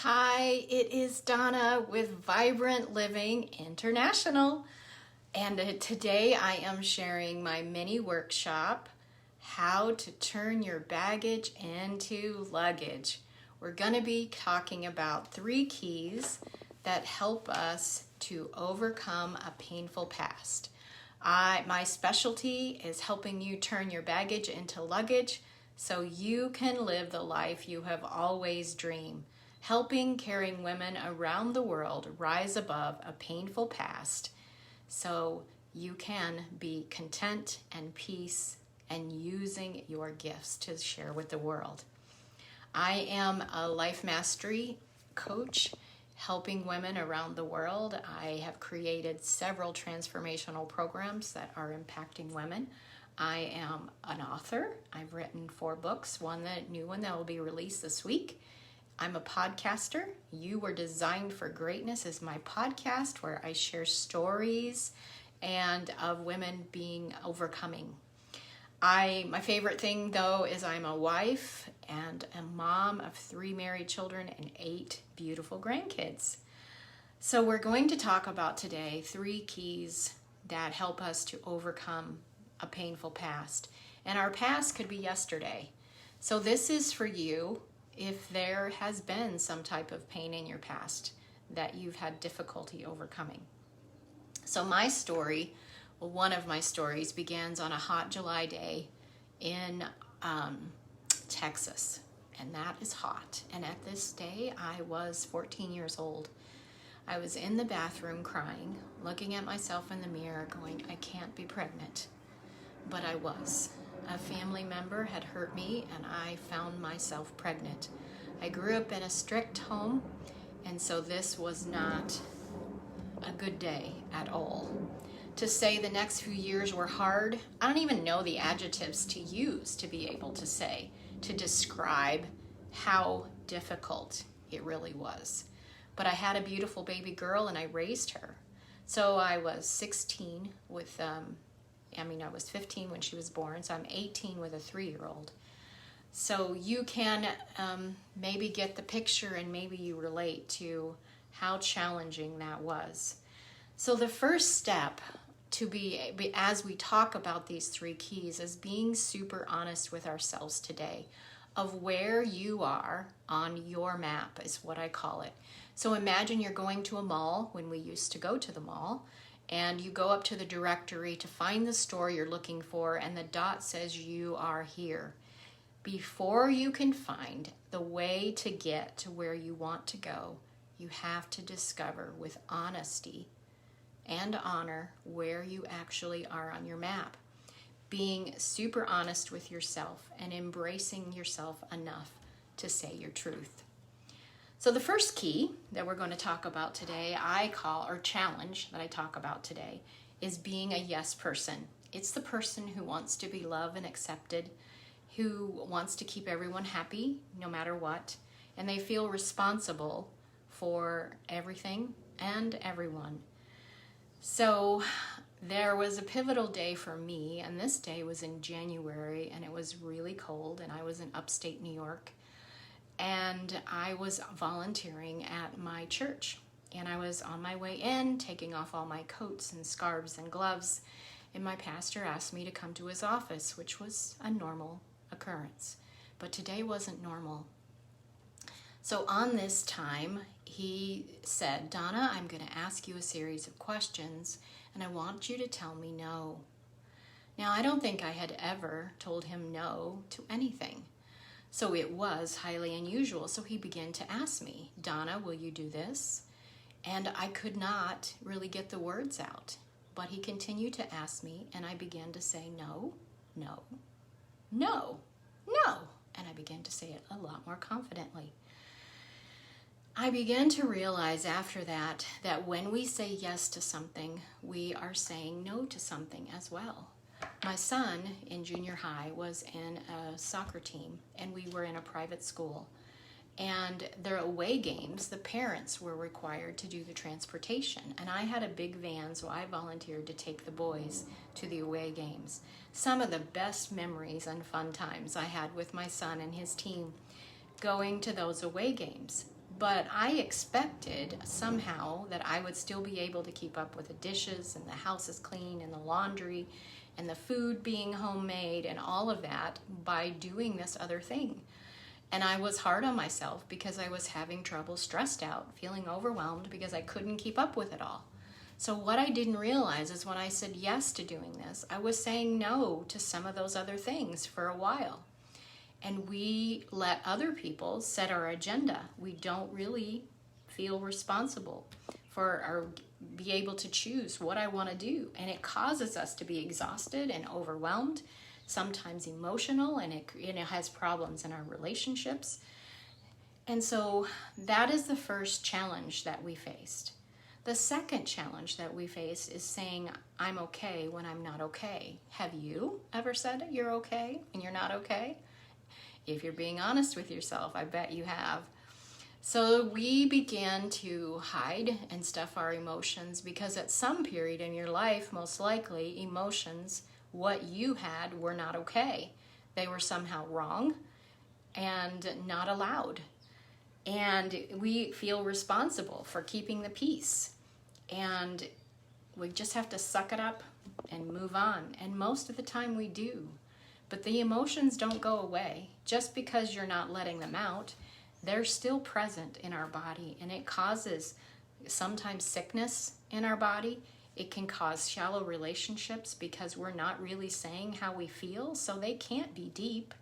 Hi, it is Donna with Vibrant Living International. And today I am sharing my mini workshop, How to Turn Your Baggage into Luggage. We're going to be talking about 3 keys that help us to overcome a painful past. My specialty is helping you turn your baggage into luggage so you can live the life you have always dreamed. Helping caring women around the world rise above a painful past so you can be content and peace and using your gifts to share with the world. I am a life mastery coach helping women around the world. I have created several transformational programs that are impacting women. I am an author. I've written 4 books, new one that will be released this week. I'm a podcaster. You Were Designed for Greatness is my podcast where I share stories and of women being overcoming. My favorite thing though is I'm a wife and a mom of 3 married children and 8 beautiful grandkids. So we're going to talk about today 3 keys that help us to overcome a painful past. And our past could be yesterday. So this is for you if there has been some type of pain in your past that you've had difficulty overcoming. So my story, one of my stories, begins on a hot July day in Texas, and that is hot. And at this day, I was 14 years old. I was in the bathroom crying, looking at myself in the mirror, going, I can't be pregnant. But I was. A family member had hurt me and I found myself pregnant. I grew up in a strict home, and so this was not a good day at all. To say the next few years were hard, I don't even know the adjectives to use to be able to say, to describe how difficult it really was. But I had a beautiful baby girl and I raised her. So I was 16 with I was 15 when she was born, so I'm 18 with a 3-year-old. So you can maybe get the picture and maybe you relate to how challenging that was. So the first step to be, as we talk about these 3 keys, is being super honest with ourselves today of where you are on your map, is what I call it. So imagine you're going to a mall when we used to go to the mall, and you go up to the directory to find the store you're looking for, and the dot says you are here. Before you can find the way to get to where you want to go, you have to discover with honesty and honor where you actually are on your map. Being super honest with yourself and embracing yourself enough to say your truth. So the first key that we're going to talk about today, challenge that I talk about today, is being a yes person. It's the person who wants to be loved and accepted, who wants to keep everyone happy no matter what, and they feel responsible for everything and everyone. So there was a pivotal day for me, and this day was in January, and it was really cold, and I was in upstate New York. And I was volunteering at my church, and I was on my way in, taking off all my coats and scarves and gloves, and my pastor asked me to come to his office, which was a normal occurrence. But today wasn't normal. So on this time, he said, Donna, I'm going to ask you a series of questions, and I want you to tell me no. Now, I don't think I had ever told him no to anything. So it was highly unusual. So he began to ask me, Donna, will you do this? And I could not really get the words out. But he continued to ask me, and I began to say no, no, no, no. And I began to say it a lot more confidently. I began to realize after that when we say yes to something, we are saying no to something as well. My son in junior high was in a soccer team, and we were in a private school. And their away games, the parents were required to do the transportation. And I had a big van, so I volunteered to take the boys to the away games. Some of the best memories and fun times I had with my son and his team going to those away games. But I expected somehow that I would still be able to keep up with the dishes and the house is clean and the laundry and the food being homemade and all of that by doing this other thing. And I was hard on myself because I was having trouble, stressed out, feeling overwhelmed because I couldn't keep up with it all. So what I didn't realize is when I said yes to doing this, I was saying no to some of those other things for a while. And we let other people set our agenda. We don't really feel responsible for or be able to choose what I want to do. And it causes us to be exhausted and overwhelmed, sometimes emotional, and it has problems in our relationships. And so that is the first challenge that we faced. The second challenge that we face is saying, I'm okay when I'm not okay. Have you ever said you're okay and you're not okay? If you're being honest with yourself, I bet you have. So we begin to hide and stuff our emotions because at some period in your life, most likely, emotions, what you had, were not okay. They were somehow wrong and not allowed. And we feel responsible for keeping the peace. And we just have to suck it up and move on. And most of the time we do. But the emotions don't go away. Just because you're not letting them out, they're still present in our body. And it causes sometimes sickness in our body. It can cause shallow relationships because we're not really saying how we feel. So they can't be deep.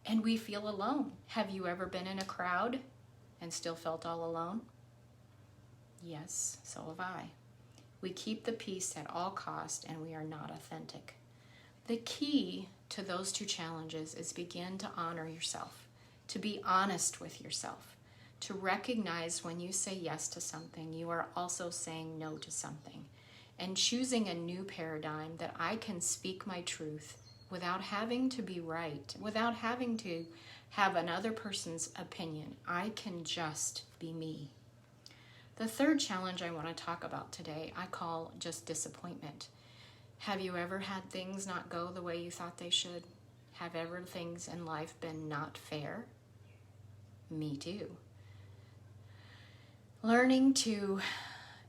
And we feel alone. Have you ever been in a crowd and still felt all alone? Yes, so have I. We keep the peace at all cost and we are not authentic. The key to those two challenges is begin to honor yourself, to be honest with yourself, to recognize when you say yes to something, you are also saying no to something, and choosing a new paradigm that I can speak my truth without having to be right, without having to have another person's opinion. I can just be me. The third challenge I want to talk about today, I call just disappointment. Have you ever had things not go the way you thought they should? Have ever things in life been not fair? Me too. Learning to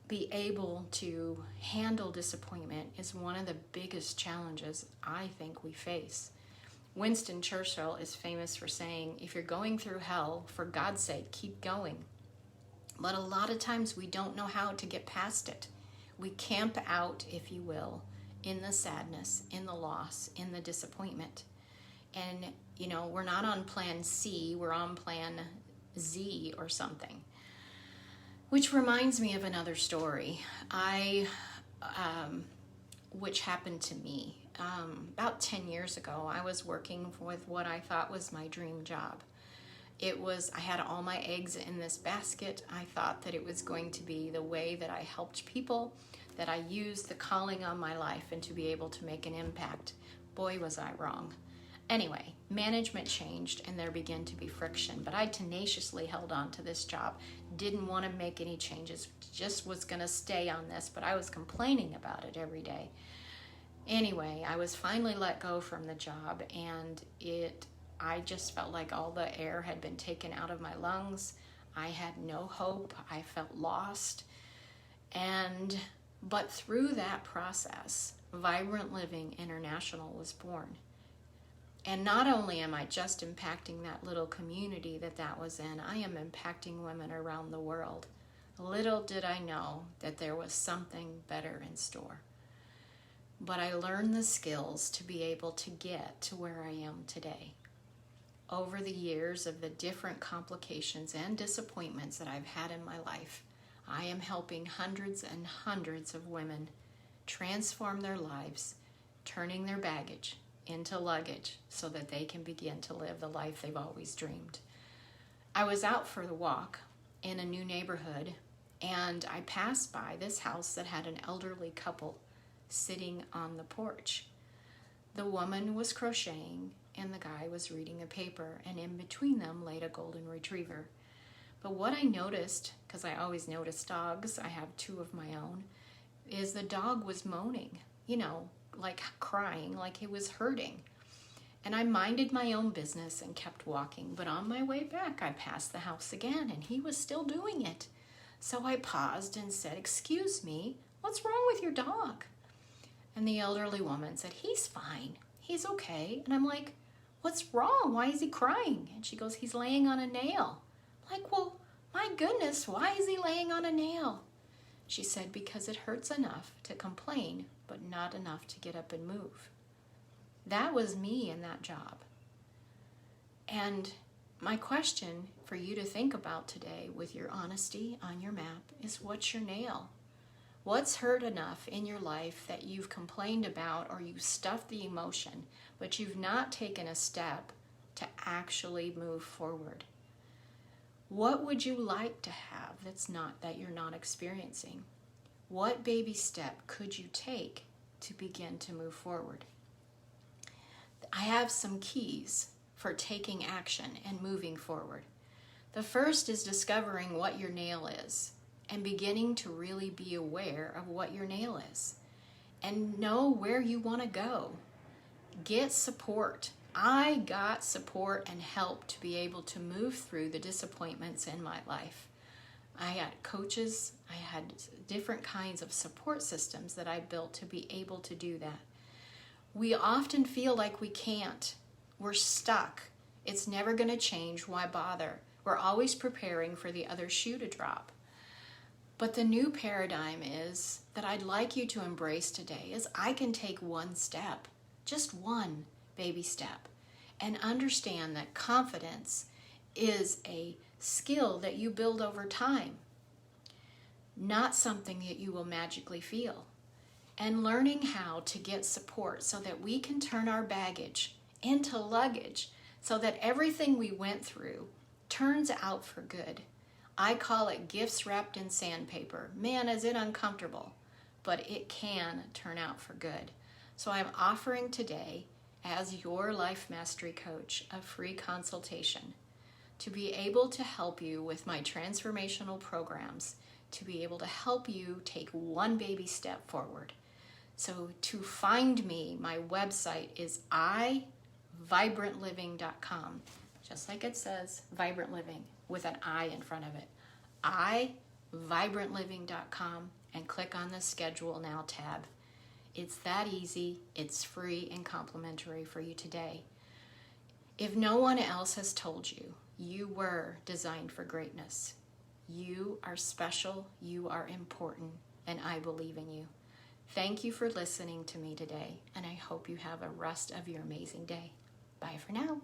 be able to handle disappointment is one of the biggest challenges I think we face. Winston Churchill is famous for saying, if you're going through hell, for God's sake, keep going. But a lot of times we don't know how to get past it. We camp out, if you will, in the sadness, in the loss, in the disappointment. And, we're not on plan C, we're on plan Z or something. Which reminds me of another story which happened to me. About 10 years ago, I was working with what I thought was my dream job. I had all my eggs in this basket. I thought that it was going to be the way that I helped people, that I used the calling on my life and to be able to make an impact. Boy, was I wrong. Anyway, management changed and there began to be friction, but I tenaciously held on to this job, didn't want to make any changes, just was going to stay on this, but I was complaining about it every day. Anyway, I was finally let go from the job and I just felt like all the air had been taken out of my lungs. I had no hope. I felt lost. But through that process, Vibrant Living International was born. And not only am I just impacting that little community that was in, I am impacting women around the world. Little did I know that there was something better in store. But I learned the skills to be able to get to where I am today. Over the years of the different complications and disappointments that I've had in my life, I am helping hundreds and hundreds of women transform their lives, turning their baggage into luggage so that they can begin to live the life they've always dreamed. I was out for the walk in a new neighborhood and I passed by this house that had an elderly couple sitting on the porch. The woman was crocheting and the guy was reading a paper, and in between them laid a golden retriever. But what I noticed, because I always notice dogs, I have 2 of my own, is the dog was moaning, like crying, like he was hurting. And I minded my own business and kept walking. But on my way back, I passed the house again, and he was still doing it. So I paused and said, "Excuse me, what's wrong with your dog?" And the elderly woman said, "He's fine. He's okay." And I'm like, "What's wrong? Why is he crying?" And she goes, "He's laying on a nail." I'm like, "Well, my goodness, why is he laying on a nail?" She said, "Because it hurts enough to complain, but not enough to get up and move." That was me in that job. And my question for you to think about today with your honesty on your map is, what's your nail? What's hurt enough in your life that you've complained about, or you stuffed the emotion, but you've not taken a step to actually move forward? What would you like to have that you're not experiencing? What baby step could you take to begin to move forward? I have some keys for taking action and moving forward. The first is discovering what your nail is and beginning to really be aware of what your nail is and know where you want to go. Get support. I got support and help to be able to move through the disappointments in my life. I had coaches, I had different kinds of support systems that I built to be able to do that. We often feel like we can't. We're stuck. It's never going to change. Why bother? We're always preparing for the other shoe to drop. But the new paradigm is that I'd like you to embrace today is I can take one step, just one baby step, and understand that confidence is a skill that you build over time, not something that you will magically feel. And learning how to get support so that we can turn our baggage into luggage so that everything we went through turns out for good. I call it gifts wrapped in sandpaper. Man, is it uncomfortable, but it can turn out for good. So I'm offering today, as your life mastery coach, a free consultation to be able to help you with my transformational programs, to be able to help you take one baby step forward. So to find me, my website is iVibrantLiving.com. Just like it says, Vibrant Living with an I in front of it. iVibrantLiving.com, and click on the Schedule Now tab. It's that easy, it's free and complimentary for you today. If no one else has told you, you were designed for greatness. You are special, you are important, and I believe in you. Thank you for listening to me today, and I hope you have a rest of your amazing day. Bye for now.